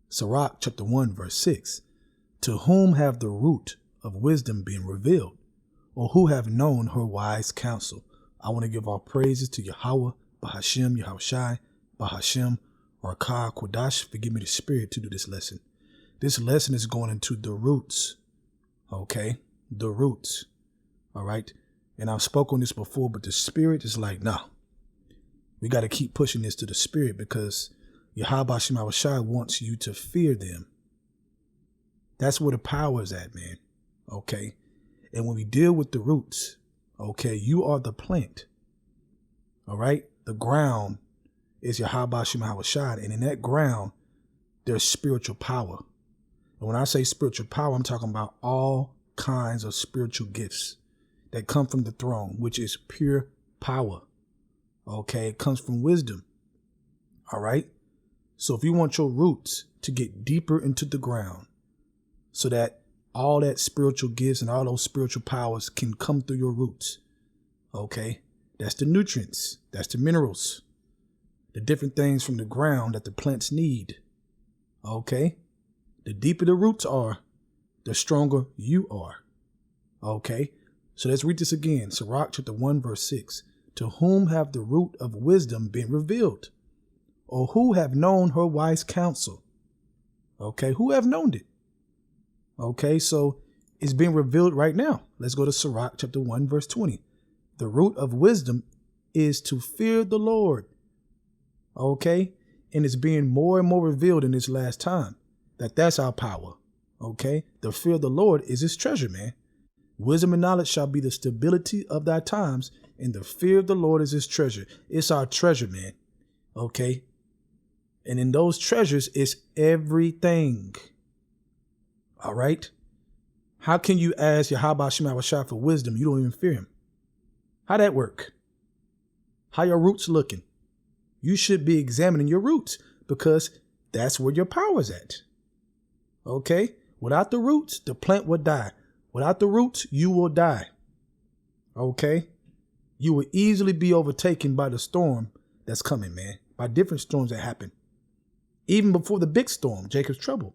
Sirach chapter 1 verse 6. To whom have the root of wisdom been revealed, or who have known her wise counsel? I want to give all praises to Yahweh, Bahashem, Yahushai, Bahashem, or Ka Kodash. Forgive me the spirit to do this lesson. This lesson is going into the roots. Okay? The roots. All right? And I've spoken on this before, but the spirit is like, nah. We got to keep pushing this to the spirit because Yahweh Hashem Yahushai wants you to fear them. That's where the power is at, man. Okay? And when we deal with the roots, okay, you are the plant. All right? The ground is Yahweh Hashem Yahushai. And in that ground, there's spiritual power. And when I say spiritual power, I'm talking about all kinds of spiritual gifts that come from the throne, which is pure power. Okay? It comes from wisdom. All right? So if you want your roots to get deeper into the ground so that all that spiritual gifts and all those spiritual powers can come through your roots, okay, that's the nutrients, that's the minerals, the different things from the ground that the plants need, okay? The deeper the roots are, the stronger you are, okay? So let's read this again. Sirach chapter 1 verse 6. To whom have the root of wisdom been revealed? Or who have known her wise counsel? Okay, who have known it? Okay, so it's being revealed right now. Let's go to Sirach chapter 1 verse 20. The root of wisdom is to fear the Lord. Okay, and it's being more and more revealed in this last time that's our power. Okay, the fear of the Lord is his treasure, man. Wisdom and knowledge shall be the stability of thy times, and the fear of the Lord is his treasure. It's our treasure, man. Okay. And in those treasures is everything. All right. How can you ask Yahweh Hashem Yahushai for wisdom? You don't even fear him. How that work? How your roots looking? You should be examining your roots because that's where your power is at. Okay. Without the roots, the plant will die. Without the roots, you will die. Okay. You will easily be overtaken by the storm that's coming, man. By different storms that happen. Even before the big storm, Jacob's trouble,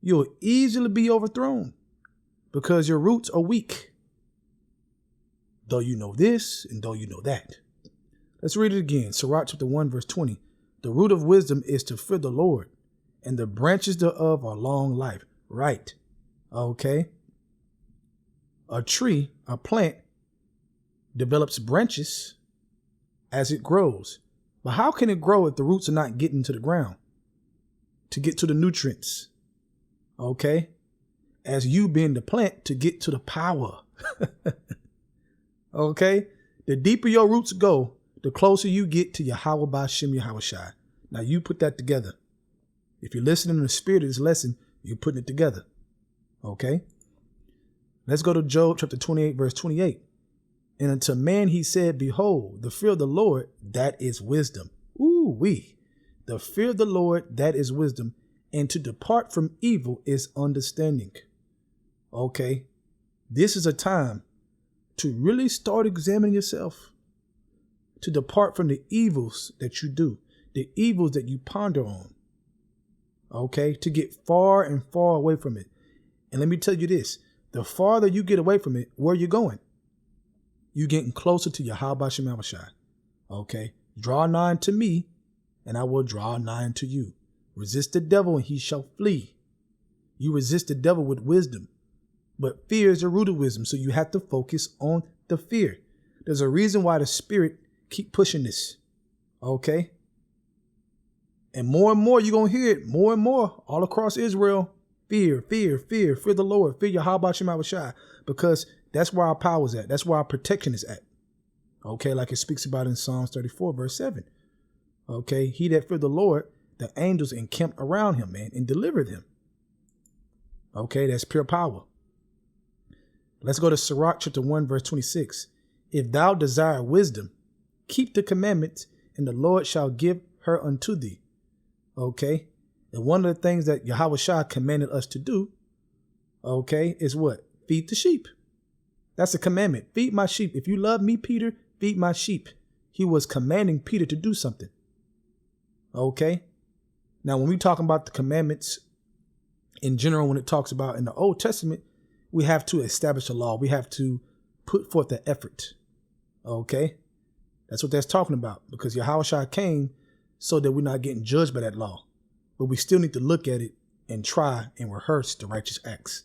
you'll easily be overthrown because your roots are weak. Though you know this and though you know that. Let's read it again. Sirach chapter 1 verse 20. The root of wisdom is to fear the Lord, and the branches thereof are long life. Right. Okay. A tree, a plant, develops branches as it grows. But how can it grow if the roots are not getting to the ground to get to the nutrients? Okay. As you being the plant to get to the power. Okay. The deeper your roots go, the closer you get to Yahweh Ba'ashem Yahushai. Now you put that together. If you're listening to the spirit of this lesson, you're putting it together. Okay. Let's go to Job chapter 28 verse 28. And unto man he said, behold, the fear of the Lord, that is wisdom. Ooh wee. The fear of the Lord, that is wisdom. And to depart from evil is understanding. Okay. This is a time to really start examining yourself. To depart from the evils that you do. The evils that you ponder on. Okay. To get far and far away from it. And let me tell you this. The farther you get away from it, where are you going? You're getting closer to Yahweh Hashem Yahushai. Okay. Draw nigh to me, and I will draw nigh to you. Resist the devil, and he shall flee. You resist the devil with wisdom. But fear is the root of wisdom, so you have to focus on the fear. There's a reason why the spirit keep pushing this. Okay. And more you're going to hear it more and more all across Israel. Fear, fear, fear, fear the Lord, fear Yahweh Hashem Yahushai, because that's where our power is at. That's where our protection is at. Okay, like it speaks about in Psalms 34, verse 7. Okay, he that feared the Lord, the angels encamped around him, man, and delivered him. Okay, that's pure power. Let's go to Sirach chapter 1, verse 26. If thou desire wisdom, keep the commandments, and the Lord shall give her unto thee. Okay. And one of the things that Yahweh Shah commanded us to do, okay, is what? Feed the sheep. That's a commandment. Feed my sheep. If you love me, Peter, feed my sheep. He was commanding Peter to do something. Okay. Now, when we talking about the commandments in general, when it talks about in the Old Testament, we have to establish a law. We have to put forth the effort. Okay? That's what that's talking about, because Yahushua came so that we're not getting judged by that law. But we still need to look at it and try and rehearse the righteous acts.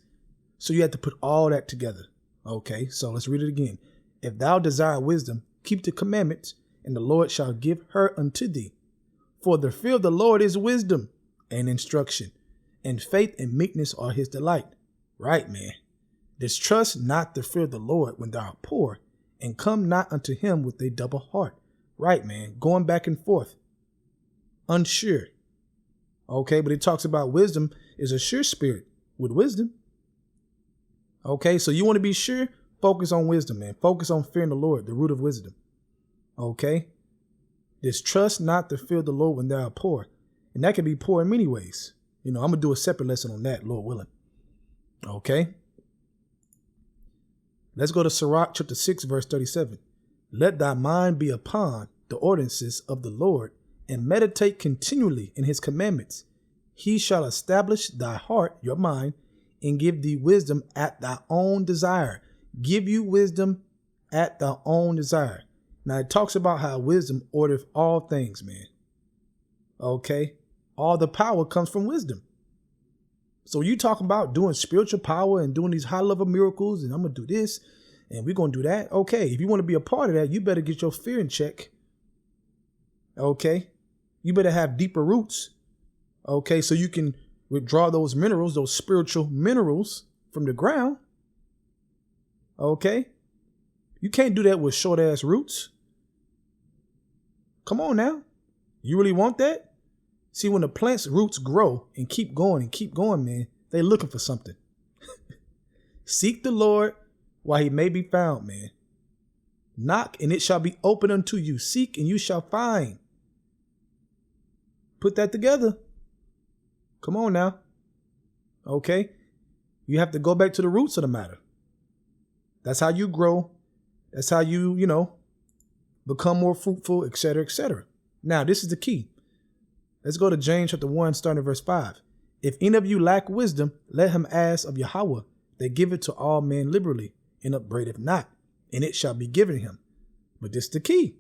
So you have to put all that together. Okay, so let's read it again. If thou desire wisdom, keep the commandments, and the Lord shall give her unto thee. For the fear of the Lord is wisdom and instruction, and faith and meekness are his delight. Right, man. Distrust not the fear of the Lord when thou art poor, and come not unto him with a double heart. Right, man. Going back and forth. Unsure. Okay, but it talks about wisdom is a sure spirit with wisdom. Okay, so you want to be sure? Focus on wisdom, man. Focus on fearing the Lord, the root of wisdom. Okay? Distrust not the fear of the Lord when thou art poor. And that can be poor in many ways. I'm going to do a separate lesson on that, Lord willing. Okay? Let's go to Sirach chapter 6, verse 37. Let thy mind be upon the ordinances of the Lord, and meditate continually in his commandments. He shall establish thy heart, your mind, and give thee wisdom at thy own desire. Give you wisdom at thy own desire. Now it talks about how wisdom ordereth all things, man. Okay? All the power comes from wisdom. So you talking about doing spiritual power and doing these high level miracles, and I'm going to do this and we're going to do that. Okay. If you want to be a part of that, you better get your fear in check. Okay. You better have deeper roots. Okay. So you can withdraw those minerals, those spiritual minerals from the ground. Okay. You can't do that with short ass roots. Come on now. You really want that? See, when the plant's roots grow and keep going, man, they looking for something. Seek the Lord while he may be found, man. Knock and it shall be open unto you. Seek and you shall find. Put that together. Come on now. Okay. You have to go back to the roots of the matter. That's how you grow. That's how you, become more fruitful, etc., etc. Now, this is the key. Let's go to James chapter 1, starting at verse 5. If any of you lack wisdom, let him ask of Yahweh, that giveth to all men liberally, and upbraideth not, and it shall be given him. But this is the key.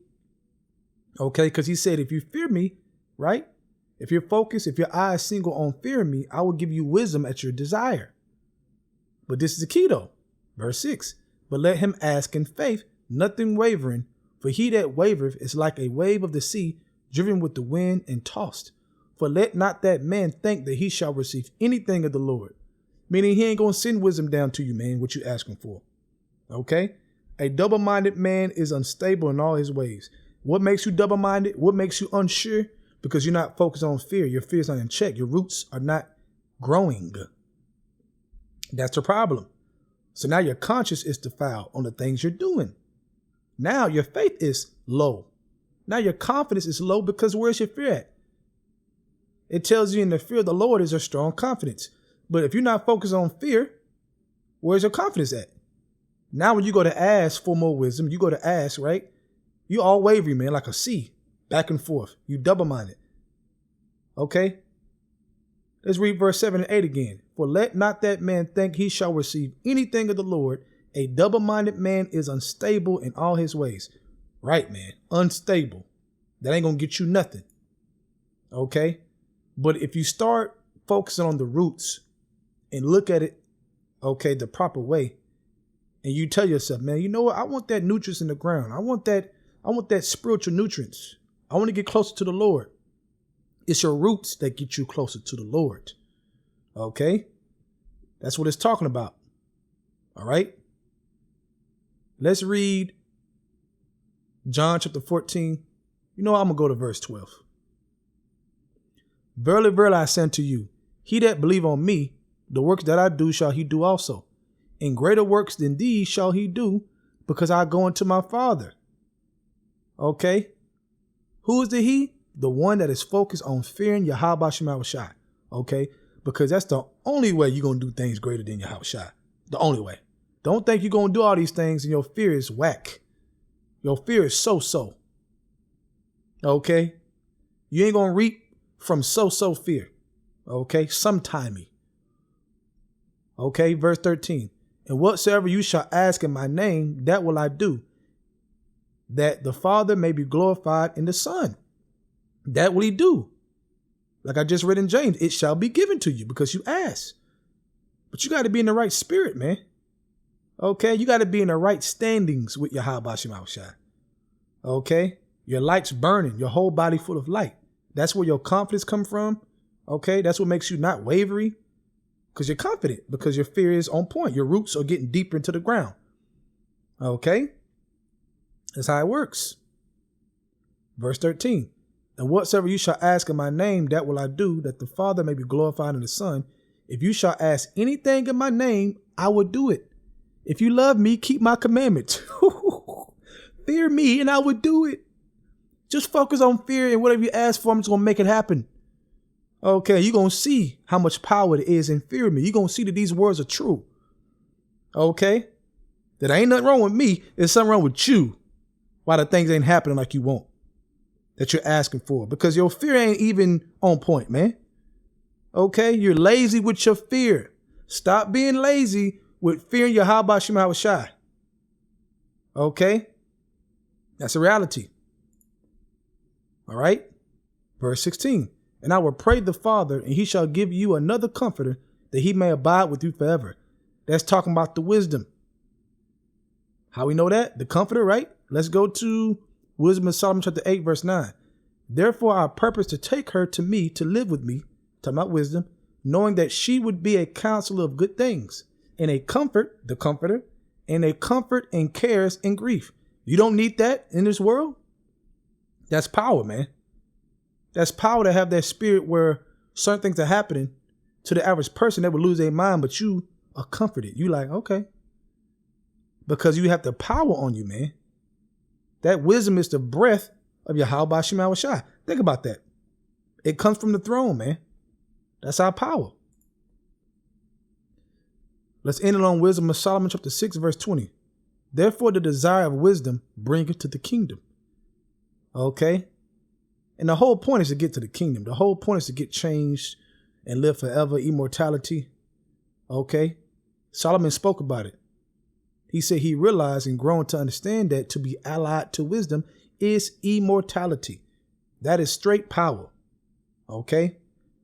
Okay, because he said, if you fear me, right? If you're focused, if your eye is single on fearing me, I will give you wisdom at your desire. But this is the key though. Verse 6. But let him ask in faith, nothing wavering, for he that wavereth is like a wave of the sea, driven with the wind and tossed. For let not that man think that he shall receive anything of the Lord. Meaning he ain't going to send wisdom down to you, man, what you asking for. Okay? A double-minded man is unstable in all his ways. What makes you double-minded? What makes you unsure? Because you're not focused on fear. Your fear is not in check. Your roots are not growing. That's the problem. So now your conscience is defiled on the things you're doing. Now your faith is low. Now your confidence is low because where's your fear at? It tells you in the fear of the Lord is a strong confidence. But if you're not focused on fear, where's your confidence at? Now when you go to ask for more wisdom, you go to ask, right? You all wavering, man, like a sea, back and forth. You double-minded. Okay? Let's read verse 7 and 8 again. For let not that man think he shall receive anything of the Lord. A double-minded man is unstable in all his ways. Right, man. Unstable. That ain't going to get you nothing. Okay? But if you start focusing on the roots and look at it, okay, the proper way, and you tell yourself, man, you know what? I want that nutrients in the ground. I want that spiritual nutrients. I want to get closer to the Lord. It's your roots that get you closer to the Lord. Okay? That's what it's talking about. All right? Let's read John chapter 14. I'm going to go to verse 12. Verily, verily, I say unto you, he that believe on me, the works that I do shall he do also. And greater works than these shall he do, because I go unto my Father. Okay? Who is the he? The one that is focused on fearing Yahweh Shema Shai. Okay? Because that's the only way you're going to do things greater than Yahweh Shai. The only way. Don't think you're going to do all these things and your fear is whack. Your fear is so-so. Okay? You ain't going to reap from so fear. Okay, sometimey. Okay, verse 13. And whatsoever you shall ask in my name, that will I do, that the Father may be glorified in the Son. That will he do. Like I just read in James, it shall be given to you because you ask. But you got to be in the right spirit, man. Okay, you got to be in the right standings with Yahweh Ba'ashem Yahushua. Okay, your light's burning, your whole body full of light. That's where your confidence come from. Okay, that's what makes you not wavery, because you're confident, because your fear is on point. Your roots are getting deeper into the ground. Okay, that's how it works. Verse 13. And whatsoever you shall ask in my name, that will I do, that the Father may be glorified in the Son. If you shall ask anything in my name, I will do it. If you love me, keep my commandments. Fear me and I will do it. Just focus on fear, and whatever you ask for, I'm just going to make it happen. Okay, you're going to see how much power there is in fear me. You're going to see that these words are true. Okay? That ain't nothing wrong with me. There's something wrong with you. Why the things ain't happening like you want, that you're asking for. Because your fear ain't even on point, man. Okay? You're lazy with your fear. Stop being lazy with fearing your Yahweh Ba'ashem Yahushua. Okay? That's a reality. All right? Verse 16. And I will pray the Father, and he shall give you another comforter, that he may abide with you forever. That's talking about the wisdom. How we know that? The comforter, right? Let's go to Wisdom of Solomon chapter 8, verse 9. Therefore I purpose to take her to me to live with me, talking about wisdom, knowing that she would be a counselor of good things, and a comfort, the comforter, and a comfort in cares and grief. You don't need that in this world? That's power, man. That's power to have that spirit where certain things are happening to the average person that would lose their mind, but you are comforted. You like, okay. Because you have the power on you, man. That wisdom is the breath of Yahweh Ba'ashem Yahushua. Think about that. It comes from the throne, man. That's our power. Let's end it on Wisdom of Solomon chapter 6, verse 20. Therefore the desire of wisdom bringeth to the kingdom. Okay? And the whole point is to get to the kingdom. The whole point is to get changed and live forever, immortality. Okay? Solomon spoke about it. He said he realized and grown to understand that to be allied to wisdom is immortality. That is straight power. Okay?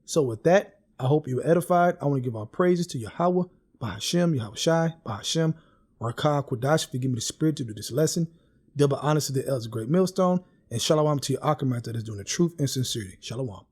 So with that, I hope you were edified. I want to give our praises to Yahweh, Ba'ashem, Yahushai, Ba'ashem, Rakah, Qudash, forgive me the spirit to do this lesson. Double honors to the elders of Great Millstone. And shalom to your Achamayim that is doing the truth and sincerity. Shalom.